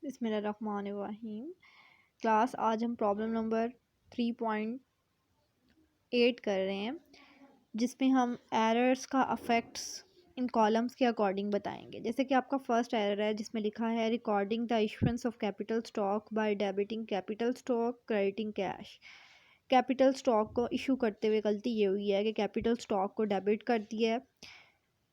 बिस्मिल्लाहिर्रहमानिर्रहीम। क्लास आज हम प्रॉब्लम नंबर 3.8 कर रहे हैं, जिसमें हम एरर्स का अफेक्ट्स इन कॉलम्स के अकॉर्डिंग बताएंगे। जैसे कि आपका फर्स्ट एरर है जिसमें लिखा है recording the issuance of capital stock by debiting capital stock crediting cash. Capital stock को इशू करते हुए गलती ये हुई है कि कैपिटल स्टॉक को डेबिट कर दिया है,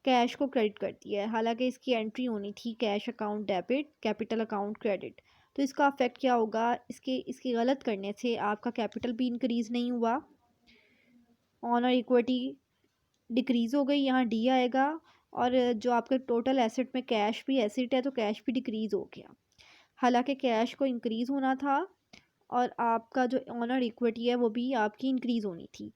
कैश को क्रेडिट कर दिया है। हालांकि इसकी एंट्री होनी थी cash account debit capital account credit. तो इसका अफेक्ट क्या होगा, इसके गलत करने से आपका कैपिटल भी इंक्रीज़ नहीं हुआ, ऑनर इक्विटी डिक्रीज़ हो गई, यहाँ डी आएगा। और जो आपके टोटल एसेट में कैश भी एसेट है तो कैश भी डिक्रीज़ हो गया। हालांकि कैश को इंक्रीज़ होना था और आपका जो ऑनर इक्विटी है वो भी आपकी इंक्रीज़ होनी थी।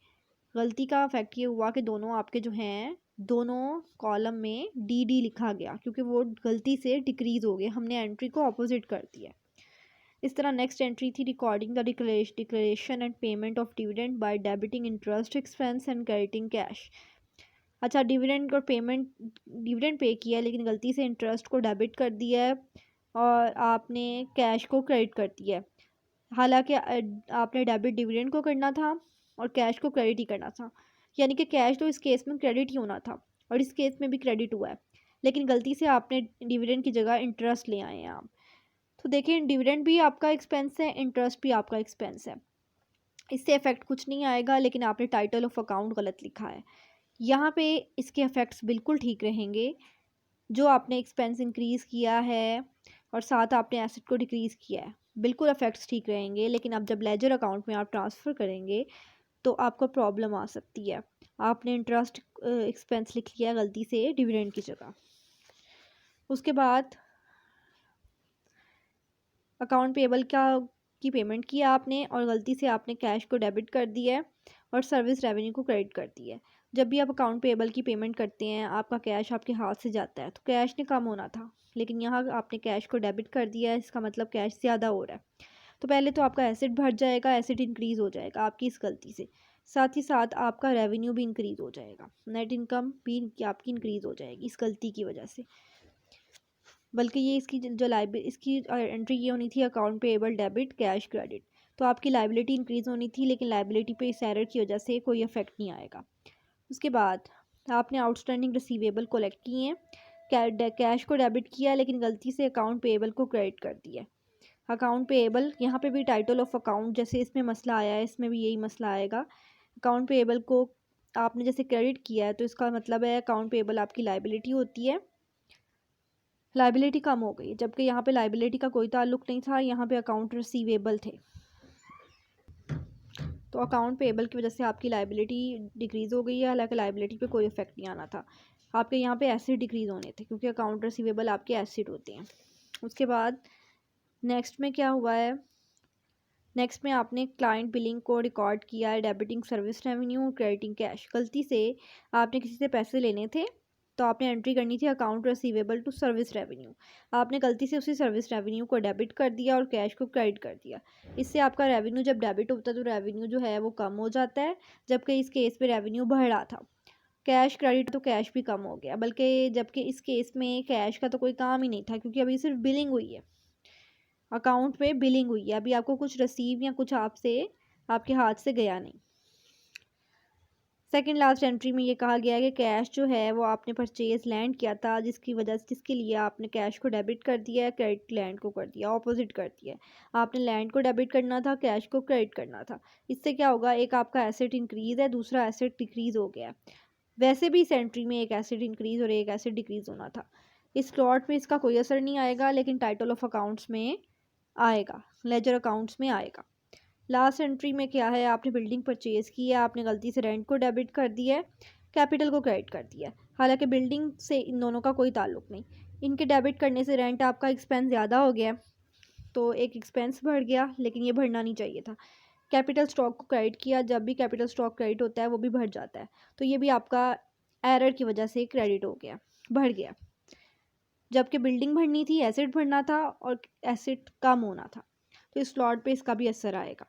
गलती का इफेक्ट ये हुआ कि दोनों आपके जो हैं दोनों कॉलम में डी डी लिखा गया, क्योंकि वो गलती से डिक्रीज़ हो गए, हमने एंट्री को अपोजिट कर दिया। इस तरह नेक्स्ट एंट्री थी recording the declaration and payment of dividend by debiting interest expense and crediting cash. अच्छा, डिविडेंड और पेमेंट, डिविडेंड पे किया लेकिन गलती से इंटरेस्ट को डेबिट कर दिया है और आपने कैश को क्रेडिट कर दिया है। हालांकि आपने डेबिट डिविडेंड को करना था और कैश को क्रेडिट ही करना था, यानी कि कैश तो इस केस में क्रेडिट ही होना था और इस केस में भी क्रेडिट हुआ है, लेकिन गलती से आपने डिविडेंड की जगह इंटरेस्ट ले आए हैं आप। तो देखिए, डिविडेंड भी आपका एक्सपेंस है, इंटरेस्ट भी आपका एक्सपेंस है, इससे इफेक्ट कुछ नहीं आएगा, लेकिन आपने टाइटल ऑफ अकाउंट गलत लिखा है। यहाँ पे इसके इफेक्ट्स बिल्कुल ठीक रहेंगे। जो आपने एक्सपेंस इंक्रीज़ किया है और साथ आपने एसेट को डिक्रीज़ किया है, बिल्कुल इफेक्ट्स ठीक रहेंगे। लेकिन अब जब लेजर अकाउंट में आप ट्रांसफ़र करेंगे तो आपको प्रॉब्लम आ सकती है। आपने इंटरेस्ट एक्सपेंस लिख लिया गलती से डिविडेंड की जगह। उसके बाद अकाउंट पेबल की पेमेंट किया आपने और गलती से आपने कैश को डेबिट कर दिया है और सर्विस रेवेन्यू को क्रेडिट कर दिया है। जब भी आप अकाउंट पेबल की पेमेंट करते हैं आपका कैश आपके हाथ से जाता है, तो कैश ने कम होना था, लेकिन यहाँ आपने कैश को डेबिट कर दिया है, इसका मतलब कैश ज़्यादा हो रहा है। तो पहले तो आपका एसेट बढ़ जाएगा, एसेट इंक्रीज़ हो जाएगा आपकी इस गलती से, साथ ही साथ आपका रेवेन्यू भी इंक्रीज़ हो जाएगा, नेट इनकम भी आपकी इंक्रीज़ हो जाएगी इस गलती की वजह से। बल्कि ये इसकी एंट्री ये होनी थी account payable debit cash credit, तो आपकी लाइबिलिटी इंक्रीज़ होनी थी, लेकिन लाइबिलिटी पे इस एरर की वजह से कोई इफेक्ट नहीं आएगा। उसके बाद आपने आउटस्टैंडिंग रिसीवेबल कलेक्ट किए हैं, कैश को डेबिट किया लेकिन गलती से अकाउंट पेएबल को क्रेडिट कर दिया। अकाउंट पेएबल, यहाँ पे भी टाइटल ऑफ अकाउंट जैसे इसमें मसला आया है, इसमें भी यही मसला आएगा। अकाउंट पेएबल को आपने जैसे क्रेडिट किया है तो इसका मतलब है अकाउंट पेएबल आपकी लाइबिलिटी होती है, लाइबिलिटी कम हो गई, जबकि यहाँ पे लाइबिलिटी का कोई ताल्लुक नहीं था, यहाँ पे अकाउंट रिसीवेबल थे। तो अकाउंट पेएबल की वजह से आपकी लाइबिलिटी डिक्रीज़ हो गई है, हालांकि लाइबिलिटी पे कोई इफेक्ट नहीं आना था, आपके यहाँ पे एसेट डिक्रीज़ होने थे, क्योंकि अकाउंट रिसीवेबल आपके एसेट होते हैं। उसके बाद नेक्स्ट में क्या हुआ है, नेक्स्ट में आपने क्लाइंट बिलिंग को रिकॉर्ड किया है debiting service revenue crediting cash. गलती से आपने किसी से पैसे लेने थे तो आपने एंट्री करनी थी account receivable to service revenue, आपने गलती से उसी सर्विस रेवेन्यू को डेबिट कर दिया और कैश को क्रेडिट कर दिया। इससे आपका रेवेन्यू जब डेबिट होता है तो रेवेन्यू जो है वो कम हो जाता है, जबकि इस केस में रेवेन्यू बढ़ रहा था। कैश क्रेडिट तो कैश भी कम हो गया, बल्कि जबकि इस केस में कैश का तो कोई काम ही नहीं था, क्योंकि अभी सिर्फ बिलिंग हुई है, अकाउंट में बिलिंग हुई है, अभी आपको कुछ रिसीव या कुछ आपसे आपके हाथ से गया नहीं। सेकंड लास्ट एंट्री में ये कहा गया है कि कैश जो है वो आपने परचेज लैंड किया था, जिसके लिए आपने कैश को डेबिट कर दिया है, क्रेडिट लैंड को कर दिया, ऑपोजिट कर दिया है। आपने लैंड को डेबिट करना था, कैश को क्रेडिट करना था। इससे क्या होगा, एक आपका एसेट इंक्रीज़ है, दूसरा एसेट डिक्रीज़ हो गया है। वैसे भी इस एंट्री में एक एसेट इंक्रीज़ और एक एसेट डिक्रीज़ होना था। इस स्लॉट में इसका कोई असर नहीं आएगा, लेकिन टाइटल ऑफ अकाउंट्स में आएगा, लेजर अकाउंट्स में आएगा। लास्ट एंट्री में क्या है, आपने बिल्डिंग परचेज़ की है, आपने गलती से रेंट को डेबिट कर दिया है, कैपिटल को क्रेडिट कर दिया है। हालांकि बिल्डिंग से इन दोनों का कोई ताल्लुक नहीं, इनके डेबिट करने से रेंट आपका एक्सपेंस ज़्यादा हो गया, तो एक एक्सपेंस बढ़ गया, लेकिन ये बढ़ना नहीं चाहिए था। कैपिटल स्टॉक को क्रेडिट किया, जब भी कैपिटल स्टॉक क्रेडिट होता है वो भी बढ़ जाता है, तो ये भी आपका एरर की वजह से क्रेडिट हो गया, बढ़ गया, जबकि बिल्डिंग बढ़नी थी, एसेट बढ़ना था और एसेट कम होना था, तो इस स्लॉट पे इसका भी असर आएगा।